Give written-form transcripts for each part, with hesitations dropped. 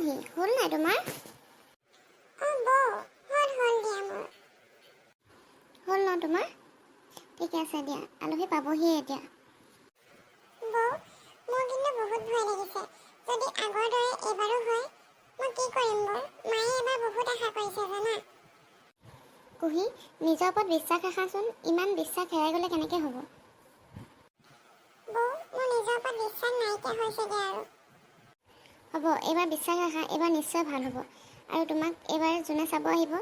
কুহি হ'ল নাই তোমাৰ? হ'ল ন তোমাৰ? ঠিকে আছে দিয়া, আলহী পাবহিয়ে এতিয়া। মোৰ কিন্তু বহুত ভয় লাগিছে। যদি আগৰ দৰে এবাৰো হয়, মই কি কৰিম বৌ? মায়ে এবাৰ বহুত আশা কৰিছে জানা। কুহি নিজৰ ওপৰত বিশ্বাস ৰাখাচোন, ইমান বিশ্বাস হেৰাই গ'লে কেনেকৈ হ'ব? বৌ, মোৰ নিজৰ ওপৰত বিশ্বাস নাইকিয়া হৈছেগৈ আৰু। হ'ব, এইবাৰ বিশ্বাস ৰাখা, এইবাৰ নিশ্চয় ভাল হ'ব। আৰু তোমাক এইবাৰ যোনে চাব আহিব,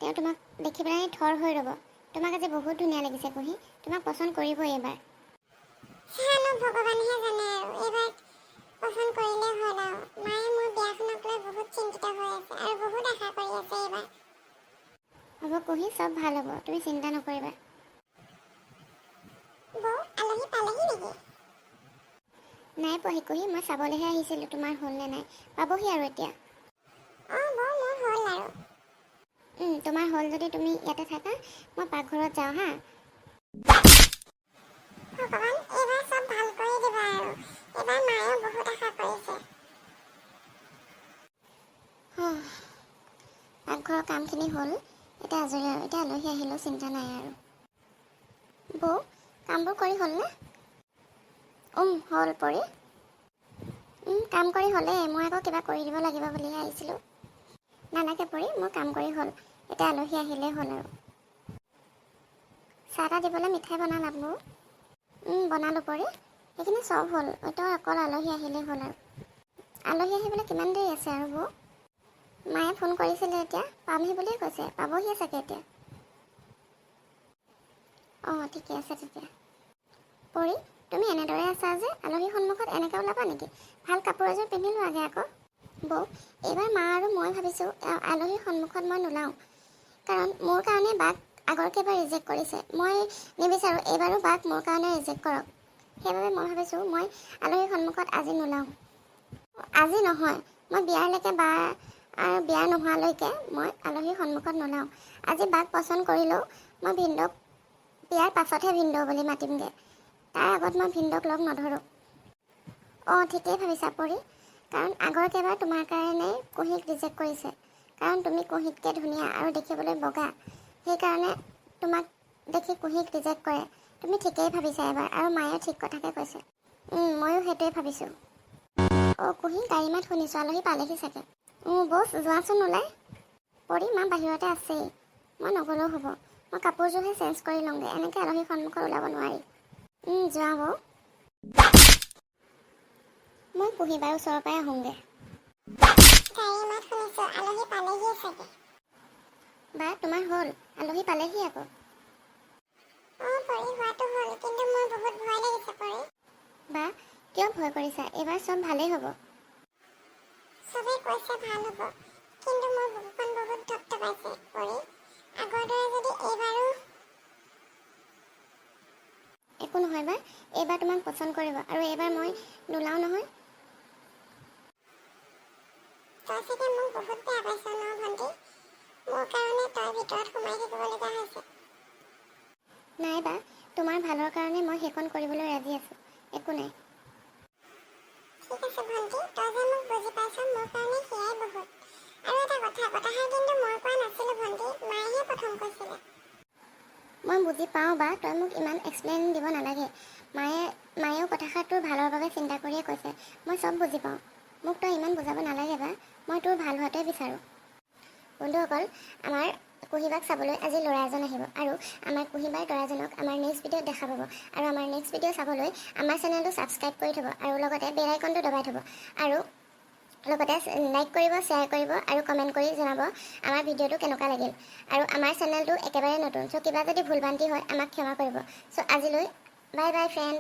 তেওঁ তোমাক দেখি পেলাই থৰ হৈ ৰ'ব। তোমাক আজি বহুত ধুনীয়া লাগিছে কুহি, তোমাক পচন্দ কৰিবই এইবাৰ। জানো ভগৱানেহে জানে আৰু এইবাৰ পচন্দ কৰিলেই হ'ল আৰু। মায়ে মোৰ বিয়াখনক লৈ বহুত চিন্তিত হৈ আছে আৰু বহুত আশা কৰি আছে এইবাৰ। হ'ব কুহি, চব ভাল হ'ব, তুমি চিন্তা নকৰিবা। বৌ, আলহী পালেহি নেকি? নাই পোৱাহি কুহি, মই চাবলৈহে আহিছিলোঁ তোমাৰ হ'ল নে নাই। পাবহি আৰু এতিয়া। বৌ, মোৰ হ'ল আৰু। তোমাৰ হ'ল যদি তুমি ইয়াতে থাকা, মই পাকঘৰত যাওঁ হা। ভগৱান, এইবাৰ চব ভাল কৰি দিবা আৰু। এইবাৰ মায়েও বহুত আশা কৰিছে। পাকঘৰৰ কামখিনি হ'ল, এতিয়া আজৰি আৰু। এতিয়া আলহী আহিলেও চিন্তা নাই আৰু। বৌ, কামবোৰ কৰি হ'লনে? হ'ল পৰি। কাম কৰি হ'লেই, মই আকৌ কিবা কৰি দিব লাগিব বুলিহে আহিছিলোঁ। নালাগে পৰি, মোৰ কাম কৰি হ'ল। এতিয়া আলহী আহিলেই হ'ল আৰু। চাহ তাহ দিবলৈ মিঠাই বনালা বৌ? বনালোঁ পৰি, সেইখিনি চব হ'ল। এতিয়া অকল আলহী আহিলেই হ'ল আৰু। আলহী আহিবলৈ কিমান দেৰি আছে আৰু বৌ? মায়ে ফোন কৰিছিলে এতিয়া, পামহি বুলিয়ে কৈছে, পাবহিয়ে চাগে এতিয়া। ঠিকে আছে তেতিয়া। পৰি, তুমি এনেদৰে আছা যে, আলহীৰ সন্মুখত এনেকৈ ওলাবা নেকি? ভাল কাপোৰ এযোৰ পিন্ধি লোৱাগৈ আকৌ। বৌ, এইবাৰ মা আৰু মই ভাবিছোঁ আলহীৰ সন্মুখত মই নোলাওঁ। কাৰণ মোৰ কাৰণে বাক আগৰকৈ এবাৰ ৰিজেক্ট কৰিছে। মই নিবিচাৰোঁ এইবাৰো বাক মোৰ কাৰণে ৰিজেক্ট কৰক। সেইবাবে মই ভাবিছোঁ মই আলহীৰ সন্মুখত আজি নোলাওঁ। আজি নহয়, মই বিয়ালৈকে বা আৰু বিয়া নোহোৱালৈকে মই আলহীৰ সন্মুখত নোলাওঁ। আজি বাক পচন্দ কৰিলেও মই ভিনদৌক বিয়াৰ পাছতহে ভিনদৌ বুলি মাতিমগৈ। তাৰ আগত মই ভিনদৌক লগ নধৰোঁ। ঠিকেই ভাবিছা পৰি, কাৰণ আগৰকেইবাৰ তোমাৰ কাৰণে কুহিক ৰিজেক্ট কৰিছে। কাৰণ তুমি কুহিতকৈ ধুনীয়া আৰু দেখিবলৈ বগা। সেইকাৰণে তোমাক দেখি কুহিক ৰিজেক্ট কৰে। তুমি ঠিকেই ভাবিছা এবাৰ, আৰু মায়েও ঠিক কথাকে কৈছে। ময়ো সেইটোৱে ভাবিছোঁ। কুহি, গাড়ী মাত শুনিছোঁ, আলহী পালেহি চাগে। বৌ, যোৱাচোন ওলাই। পৰি, মা বাহিৰতে আছেই, মই নগ'লেও হ'ব। মই কাপোৰযোৰহে চেঞ্জ কৰি লওঁগৈ, এনেকৈ আলহীৰ সন্মুখত ওলাব নোৱাৰি। যোৱা বৌ। মই কুহিবাৰ ওচৰৰ পৰাই আহোঁগৈ। গাড়ী মাত শুনিছোঁ, আলহী পালেহিয়ে চাগে। বা, তোমাৰ হ'ল? আলহী পালেহি আকৌ। পৰি, হোৱাটো হ'ল, কিন্তু মোৰ বহুত ভয় লাগিছে পৰি। বা, কিয় ভয় কৰিছা? এইবাৰ চব ভালেই হ'ব। চবেই কৈছে ভাল হ'ব, কিন্তু মোৰ বুকুখন বহুত ধপধপাইছে পৰি। আগৰ দৰে যদি এইবাৰো। একো নহয় বা, এইবাৰ তোমাক পচন্দ কৰিব, আৰু এইবাৰ মই নোলাওঁ নহয়। তই চাগে মোক বহুত বেয়া পাইছ ন ভণ্টি? মোৰ কাৰণে তই ভিতৰত সোমাই থাকিবলগীয়া হৈছে। নাই বা, তোমাৰ ভালৰ কাৰণে মই সেইখন কৰিবলৈ ৰাজি আছোঁ। একো নাই। ঠিক আছে ভণ্টি, তই যে মোক বুজি পাইছ, মোৰ কাৰণে সেয়াই বহুত। আৰু এটা কথাষাৰ কিন্তু মই কোৱা নাছিলোঁ ভণ্টি, মায়েহে প্ৰথম কৈছিলে। মই বুজি পাওঁ বা, তই মোক ইমান এক্সপ্লেইন দিব নালাগে। মায়েও কথাষাৰ তোৰ ভালৰ বাবে চিন্তা কৰিয়ে কৈছে। মই চব বুজি পাওঁ। মোক তই ইমান বুজাব নালাগে বা, মই তোৰ ভাল হোৱাটোৱে বিচাৰোঁ। বন্ধুসকল, আমাৰ কুহিবাক চাবলৈ আজি ল'ৰা এজন আহিব, আৰু আমাৰ কুহিবাৰ ল'ৰাজনক আমাৰ নেক্সট ভিডিঅ'ত দেখা পাব। আৰু আমাৰ নেক্সট ভিডিঅ' চাবলৈ আমাৰ চেনেলটো ছাবস্ক্ৰাইব কৰি থ'ব, আৰু লগতে বেল আইকনটো দবাই থ'ব। আৰু লগতে লাইক কৰিব, শ্বেয়াৰ কৰিব, আৰু কমেণ্ট কৰি জনাব আমাৰ ভিডিঅ'টো কেনেকুৱা লাগিল। আৰু আমাৰ চেনেলটো একেবাৰে নতুন, চ' কিবা যদি ভুল ভ্ৰান্তি হয় আমাক ক্ষমা কৰিব। চ' আজিলৈ বাই বাই ফ্ৰেণ্ড।